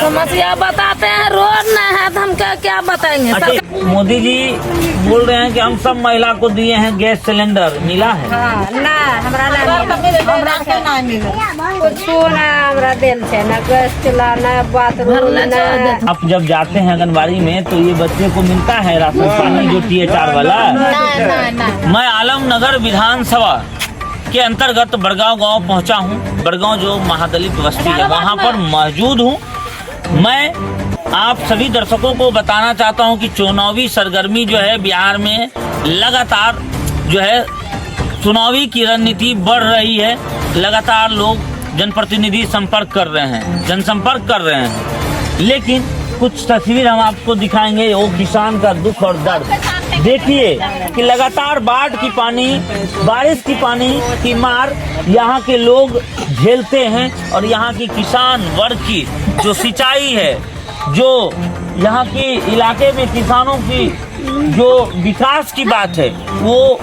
समस्या बताते हैं, रोड नहीं है तो हम क्या बताएंगे। अच्छा, मोदी जी बोल रहे हैं कि हम सब महिला को दिए हैं गैस सिलेंडर, मिला है? ना हमरा ना देन है, ना गैस चूल्हा, ना बाथरूम। आप जब जाते हैं आंगनबाड़ी में तो ये बच्चे को मिलता है राशन पानी जो THR वाला? मैं आलमनगर विधानसभा के अंतर्गत बड़गांव गांव पहुंचा हूं। बड़गांव जो महादलित बस्ती है वहां पर मौजूद हूं। मैं आप सभी दर्शकों को बताना चाहता हूं कि चुनावी सरगर्मी जो है बिहार में लगातार जो है चुनावी की रणनीति बढ़ रही है। लगातार लोग जनप्रतिनिधि संपर्क कर रहे हैं, जनसंपर्क कर रहे हैं, लेकिन कुछ तस्वीर हम आपको दिखाएंगे वो किसान का दुख और दर्द। देखिए कि लगातार बाढ़ की पानी, बारिश की पानी की मार यहाँ के लोग झेलते हैं और यहाँ की किसान वर्ग की जो सिंचाई है, जो यहाँ के इलाके में किसानों की जो विकास की बात है, वो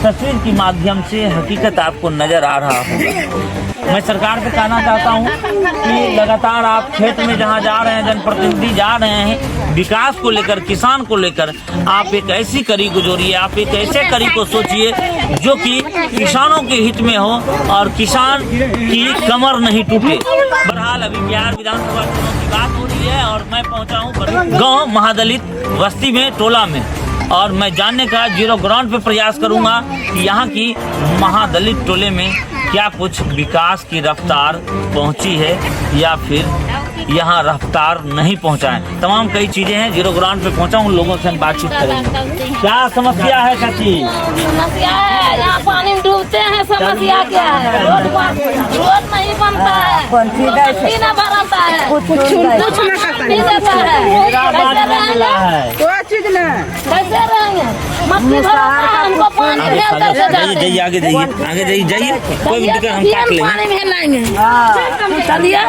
तस्वीर के माध्यम से हकीकत आपको नजर आ रहा होगा। मैं सरकार से कहना चाहता हूं कि लगातार आप क्षेत्र में जहां जा रहे हैं, जनप्रतिनिधि जा रहे हैं, विकास को लेकर, किसान को लेकर आप एक ऐसी कड़ी को जोड़िए, आप एक ऐसे कड़ी को सोचिए जो कि किसानों के हित में हो और किसान की कमर नहीं टूटे। बहरहाल अभी बिहार विधानसभा चुनाव की बात हो रही है और मैं पहुंचा हूँ गाँव महादलित बस्ती में, टोला में, और मैं जानने का जीरो ग्राउंड पे प्रयास करूंगा कि यहाँ की महादलित टोले में क्या कुछ विकास की रफ्तार पहुंची है या फिर यहाँ रफ्तार नहीं पहुंचा है। तमाम कई चीजें हैं। जीरो ग्राउंड पे पहुंचा हूँ, लोगों से हम बातचीत करेंगे। क्या समस्या है चाची? समस्या है यहाँ पानी में डूबते हैं। समस्या क्या है? रोड नहीं बनता है, न भरता है, कुछ नहीं देता है, कोई चीज नहीं। कैसे रहेंगे? मछली भरता है, हमको पानी जाइए, आगे जाइए, आगे जाइए, जाइए, कोई भी दिक्कत हम काट लेंगे। पानी में लाएंगे। चलिए,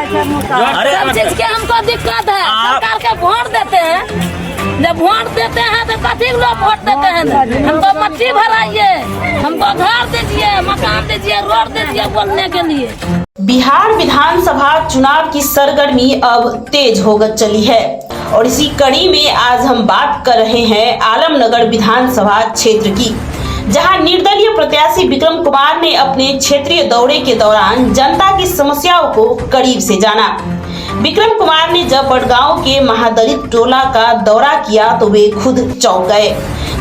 सब चीज के हमको दिक्कत है। सरकार के वोट देते हैं, जब वोट देते हैं तो कथी लोग वोट देते हैं? हमको मट्टी भराइए, हमको घर दीजिए, मकान दीजिए, रोड दीजिए बोलने के लिए। बिहार विधानसभा चुनाव की सरगर्मी अब तेज होकर चली है और इसी कड़ी में आज हम बात कर रहे हैं आलमनगर विधानसभा क्षेत्र की, जहां निर्दलीय प्रत्याशी विक्रम कुमार ने अपने क्षेत्रीय दौरे के दौरान जनता की समस्याओं को करीब से जाना। विक्रम कुमार ने जब बड़गांव के महादलित टोला का दौरा किया तो वे खुद चौंक गए।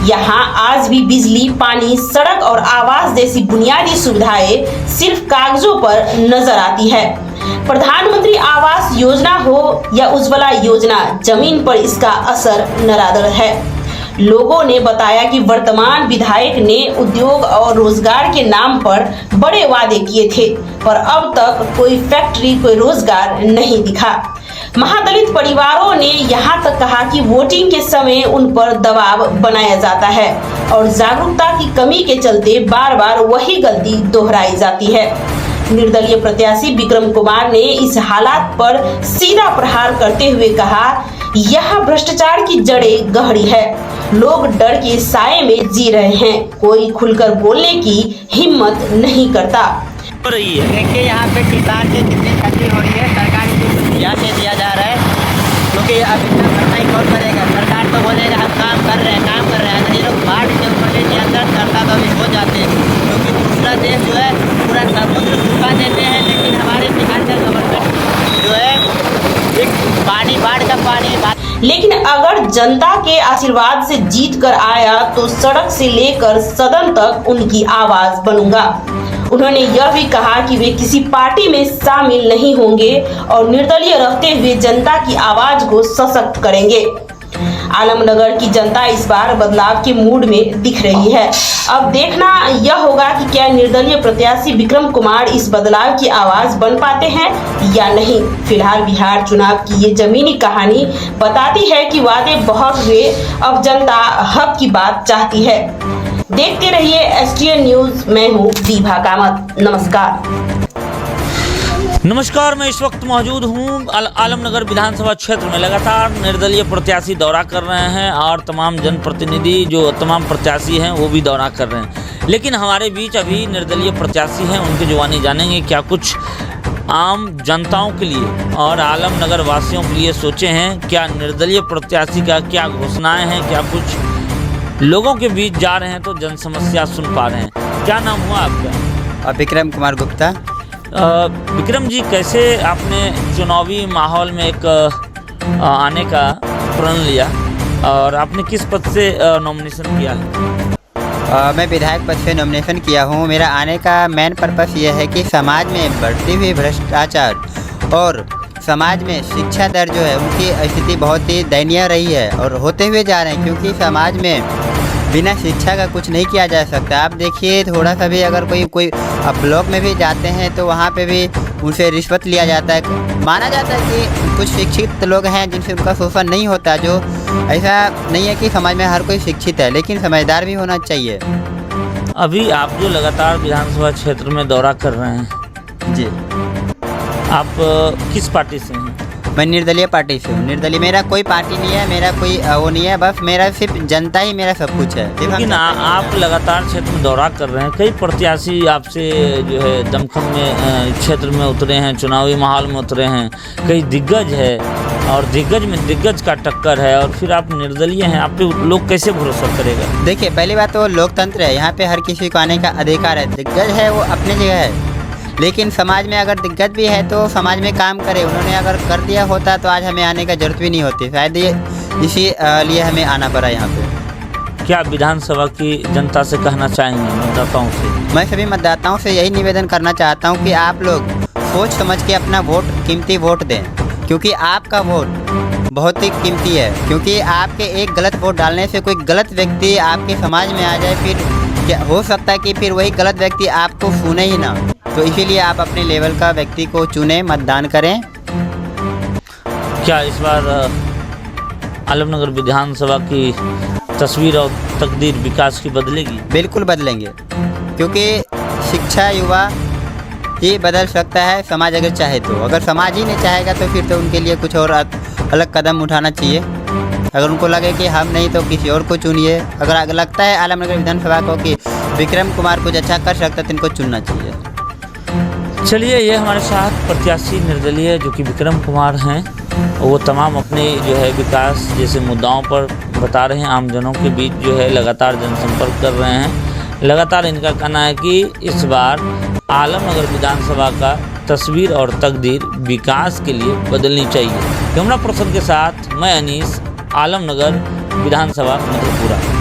यहाँ आज भी बिजली, पानी, सड़क और आवास जैसी बुनियादी सुविधाएं सिर्फ कागजों पर नजर आती है। प्रधानमंत्री आवास योजना हो या उज्ज्वला योजना, जमीन पर इसका असर नरादर है। लोगों ने बताया कि वर्तमान विधायक ने उद्योग और रोजगार के नाम पर बड़े वादे किए थे, पर अब तक कोई फैक्ट्री, कोई रोजगार नहीं दिखा। महादलित परिवारों ने यहाँ तक कहा कि वोटिंग के समय उन पर दबाव बनाया जाता है और जागरूकता की कमी के चलते बार बार वही गलती दोहराई जाती है। निर्दलीय प्रत्याशी विक्रम कुमार ने इस हालात पर सीधा प्रहार करते हुए कहा, यहाँ भ्रष्टाचार की जड़ें गहरी है, लोग डर के साए में जी रहे हैं, कोई खुलकर बोलने की हिम्मत नहीं करता। देखिए यहाँ पे किसान की कितनी क्षति हो रही है, सरकारी सुविधा से दिया जा रहा है, क्योंकि अब इतना भरपाई कौन करेगा? सरकार तो बोलेगा हम काम कर रहे हैं, ये लोग बाढ़ के ऊपर नियंत्रण करता तो अभी हो जाते हैं, क्योंकि दूसरा देश जो है पूरा समुद्र सूखा देते हैं, लेकिन हमारे बिहार का गवर्नमेंट जो है एक पानी, बाढ़ का पानी। लेकिन अगर जनता के आशीर्वाद से जीत कर आया तो सड़क से लेकर सदन तक उनकी आवाज बनूंगा। उन्होंने यह भी कहा कि वे किसी पार्टी में शामिल नहीं होंगे और निर्दलीय रहते हुए जनता की आवाज को सशक्त करेंगे। आलमनगर की जनता इस बार बदलाव के मूड में दिख रही है। अब देखना यह होगा कि क्या निर्दलीय प्रत्याशी विक्रम कुमार इस बदलाव की आवाज बन पाते हैं या नहीं। फिलहाल बिहार चुनाव की ये जमीनी कहानी बताती है कि वादे बहुत हुए, अब जनता हक की बात चाहती है। देखते रहिए STN न्यूज। मैं हूँ दीभा कामत। नमस्कार, मैं इस वक्त मौजूद हूँ आलमनगर विधानसभा क्षेत्र में। लगातार निर्दलीय प्रत्याशी दौरा कर रहे हैं और तमाम जनप्रतिनिधि जो तमाम प्रत्याशी हैं वो भी दौरा कर रहे हैं, लेकिन हमारे बीच अभी निर्दलीय प्रत्याशी हैं, उनकी जुबानी जानेंगे क्या कुछ आम जनताओं के लिए और आलमनगर वासियों के लिए सोचे हैं? क्या निर्दलीय प्रत्याशी का क्या घोषणाएं हैं? क्या कुछ लोगों के बीच जा रहे हैं तो जन समस्या सुन पा रहे हैं? क्या नाम हुआ आपका? विक्रम कुमार गुप्ता। विक्रम जी, कैसे आपने चुनावी माहौल में एक आने का प्रण लिया और आपने किस पद से नॉमिनेशन किया है? मैं विधायक पद से नॉमिनेशन किया हूँ। मेरा आने का मेन पर्पस यह है कि समाज में बढ़ती हुई भ्रष्टाचार और समाज में शिक्षा दर जो है उनकी स्थिति बहुत ही दयनीय रही है और होते हुए जा रहे हैं, क्योंकि समाज में बिना शिक्षा का कुछ नहीं किया जा सकता। आप देखिए, थोड़ा सा भी अगर कोई अब ब्लॉक में भी जाते हैं तो वहाँ पे भी उनसे रिश्वत लिया जाता है। माना जाता है कि कुछ शिक्षित लोग हैं जिनसे उनका शोषण नहीं होता, जो ऐसा नहीं है कि समाज में हर कोई शिक्षित है, लेकिन समझदार भी होना चाहिए। अभी आप जो लगातार विधानसभा क्षेत्र में दौरा कर रहे हैं जी, आप किस पार्टी से हैं? मैं निर्दलीय पार्टी से हूँ। निर्दलीय मेरा कोई पार्टी नहीं है, मेरा कोई वो नहीं है, बस मेरा सिर्फ जनता ही मेरा सब कुछ है। लेकिन आप लगातार क्षेत्र में दौरा कर रहे हैं, कई प्रत्याशी आपसे जो है दमखम में क्षेत्र में उतरे हैं, चुनावी माहौल में उतरे हैं, कई दिग्गज है और दिग्गज में दिग्गज का टक्कर है और फिर आप निर्दलीय हैं, आप पे लोग कैसे भरोसा करेगा? देखिए, पहली बात तो लोकतंत्र है, यहाँ पे हर किसी को आने का अधिकार है। दिग्गज है वो अपनी जगह है, लेकिन समाज में अगर दिक्कत भी है तो समाज में काम करे। उन्होंने अगर कर दिया होता तो आज हमें आने का जरूरत भी नहीं होती, शायद ये इसी लिए हमें आना पड़ा यहाँ पे। क्या विधानसभा की जनता से कहना चाहेंगे, मतदाताओं से? मैं सभी मतदाताओं से यही निवेदन करना चाहता हूँ कि आप लोग सोच समझ के अपना वोट, कीमती वोट दें, क्योंकि आपका वोट बहुत ही कीमती है। क्योंकि आपके एक गलत वोट डालने से कोई गलत व्यक्ति आपके समाज में आ जाए, फिर क्या हो सकता है कि फिर वही गलत व्यक्ति आपको सुने ही ना। तो इसीलिए आप अपने लेवल का व्यक्ति को चुने, मतदान करें। क्या इस बार आलमनगर विधानसभा की तस्वीर और तकदीर विकास की बदलेगी? बिल्कुल बदलेंगे, क्योंकि शिक्षा युवा ही बदल सकता है, समाज अगर चाहे तो। अगर समाज ही नहीं चाहेगा तो फिर तो उनके लिए कुछ और अलग कदम उठाना चाहिए। अगर उनको लगे कि हम नहीं तो किसी और को चुनिए। अगर लगता है आलमनगर विधानसभा को कि विक्रम कुमार कुछ अच्छा कर सकता है तो इनको चुनना चाहिए। चलिए, ये हमारे साथ प्रत्याशी निर्दलीय जो कि विक्रम कुमार हैं, वो तमाम अपने जो है विकास जैसे मुद्दाओं पर बता रहे हैं, आमजनों के बीच जो है लगातार जनसंपर्क कर रहे हैं। लगातार इनका कहना है कि इस बार आलमनगर विधानसभा का तस्वीर और तकदीर विकास के लिए बदलनी चाहिए। कैमरा पर्सन के साथ मैं अनीस, आलमनगर विधानसभा मधेपुरा।